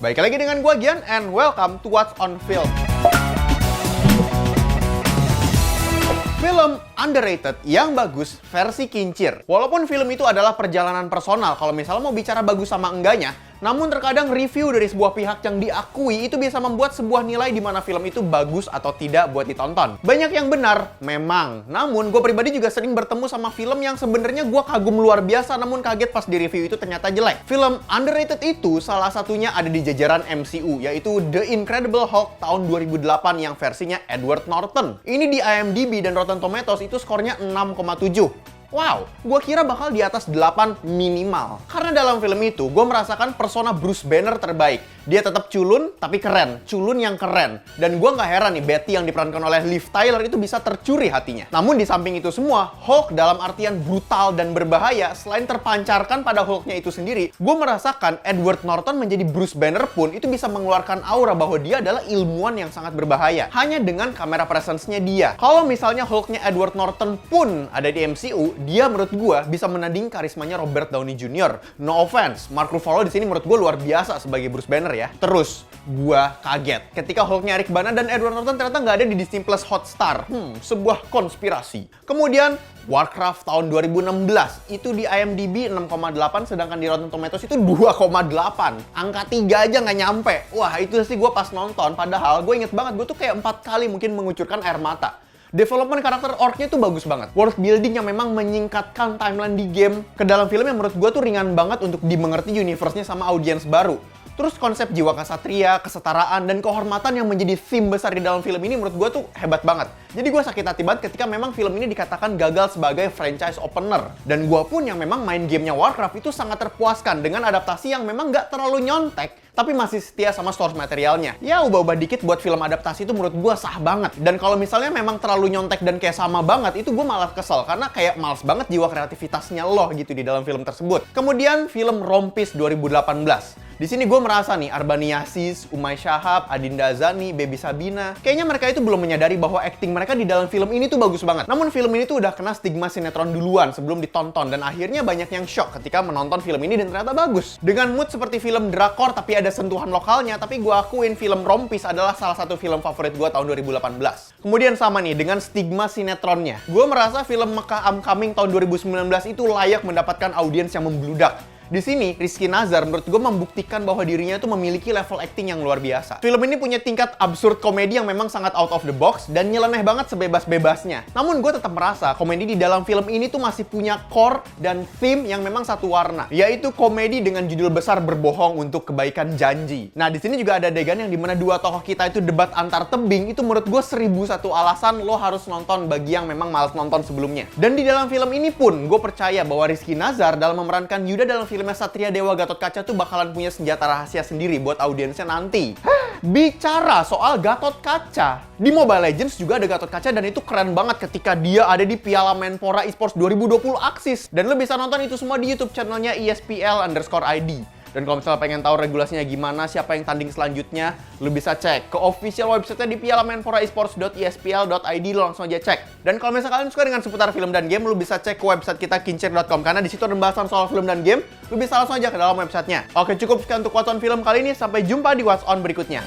Baik lagi dengan gua Gian and welcome to What's on Film. Film underrated yang bagus versi kincir. Walaupun film itu adalah perjalanan personal, kalau misalnya mau bicara bagus sama enggaknya, namun terkadang review dari sebuah pihak yang diakui itu bisa membuat sebuah nilai di mana film itu bagus atau tidak buat ditonton. Banyak yang benar, memang. Namun, gue pribadi juga sering bertemu sama film yang sebenarnya gue kagum luar biasa, namun kaget pas di review itu ternyata jelek. Film underrated itu salah satunya ada di jajaran MCU, yaitu The Incredible Hulk tahun 2008 yang versinya Edward Norton. Ini di IMDb dan Rotten Tomatoes itu skornya 6,7. Wow, gue kira bakal di atas 8 minimal. Karena dalam film itu, gue merasakan persona Bruce Banner terbaik. Dia tetap culun, tapi keren. Culun yang keren. Dan gue nggak heran nih, Betty yang diperankan oleh Liv Tyler itu bisa tercuri hatinya. Namun di samping itu semua, Hulk dalam artian brutal dan berbahaya, selain terpancarkan pada Hulknya itu sendiri, gue merasakan Edward Norton menjadi Bruce Banner pun itu bisa mengeluarkan aura bahwa dia adalah ilmuwan yang sangat berbahaya. Hanya dengan kamera presence-nya dia. Kalau misalnya Hulknya Edward Norton pun ada di MCU, dia menurut gue bisa menanding karismanya Robert Downey Jr. No offense, Mark Ruffalo di sini menurut gue luar biasa sebagai Bruce Banner ya. Terus, gue kaget ketika Hulknya Eric Bana dan Edward Norton ternyata nggak ada di Disney Plus Hotstar. Sebuah konspirasi. Kemudian, Warcraft tahun 2016 itu di IMDb 6,8 sedangkan di Rotten Tomatoes itu 2,8. Angka 3 aja nggak nyampe. Wah, itu sih gue pas nonton. Padahal gue inget banget, gue tuh kayak 4 kali mungkin mengucurkan air mata. Development karakter orc-nya tuh bagus banget. World building yang memang menyingkatkan timeline di game ke dalam film yang menurut gue tuh ringan banget untuk dimengerti universe-nya sama audiens baru. Terus konsep jiwa kesatria, kesetaraan, dan kehormatan yang menjadi theme besar di dalam film ini menurut gue tuh hebat banget. Jadi gue sakit hati banget ketika memang film ini dikatakan gagal sebagai franchise opener. Dan gue pun yang memang main gamenya Warcraft itu sangat terpuaskan dengan adaptasi yang memang nggak terlalu nyontek, tapi masih setia sama source materialnya. Ya ubah-ubah dikit buat film adaptasi itu menurut gue sah banget. Dan kalau misalnya memang terlalu nyontek dan kayak sama banget, itu gue malah kesel. Karena kayak males banget jiwa kreativitasnya loh gitu di dalam film tersebut. Kemudian film Rompis 2018. Di sini gue merasa nih, Arbani Yasis, Umay Shahab, Adinda Zani, Baby Sabina, kayaknya mereka itu belum menyadari bahwa acting mereka di dalam film ini tuh bagus banget. Namun film ini tuh udah kena stigma sinetron duluan sebelum ditonton, dan akhirnya banyak yang shock ketika menonton film ini dan ternyata bagus. Dengan mood seperti film drakor tapi ada sentuhan lokalnya, tapi gue akuin film Rompis adalah salah satu film favorit gue tahun 2018. Kemudian sama nih, dengan stigma sinetronnya. Gue merasa film Mekah Upcoming tahun 2019 itu layak mendapatkan audiens yang membludak. Di sini, Rizky Nazar menurut gue membuktikan bahwa dirinya tuh memiliki level acting yang luar biasa. Film ini punya tingkat absurd komedi yang memang sangat out of the box dan nyeleneh banget sebebas-bebasnya. Namun gue tetap merasa komedi di dalam film ini tuh masih punya core dan theme yang memang satu warna, yaitu komedi dengan judul besar berbohong untuk kebaikan janji. Nah, di sini juga ada adegan yang dimana dua tokoh kita itu debat antar tebing. Itu menurut gue 1001 alasan lo harus nonton bagi yang memang malas nonton sebelumnya. Dan di dalam film ini pun gue percaya bahwa Rizky Nazar dalam memerankan Yuda dalam film Satria Dewa Gatot Kaca tuh bakalan punya senjata rahasia sendiri buat audiensnya nanti. Bicara soal Gatot Kaca, di Mobile Legends juga ada Gatot Kaca dan itu keren banget ketika dia ada di Piala Menpora Esports 2020 Axis. Dan lo bisa nonton itu semua di YouTube channelnya ESPL_ID. Dan kalau misalnya pengen tahu regulasinya gimana, siapa yang tanding selanjutnya, lu bisa cek ke official website-nya di pialamenporaesports.espl.id, lu langsung aja cek. Dan kalau misalnya kalian suka dengan seputar film dan game, lu bisa cek ke website kita kincir.com karena di situ ada pembahasan soal film dan game, lu bisa langsung aja ke dalam websitenya. Oke, cukup sekian untuk What's On Film kali ini, sampai jumpa di What's On berikutnya.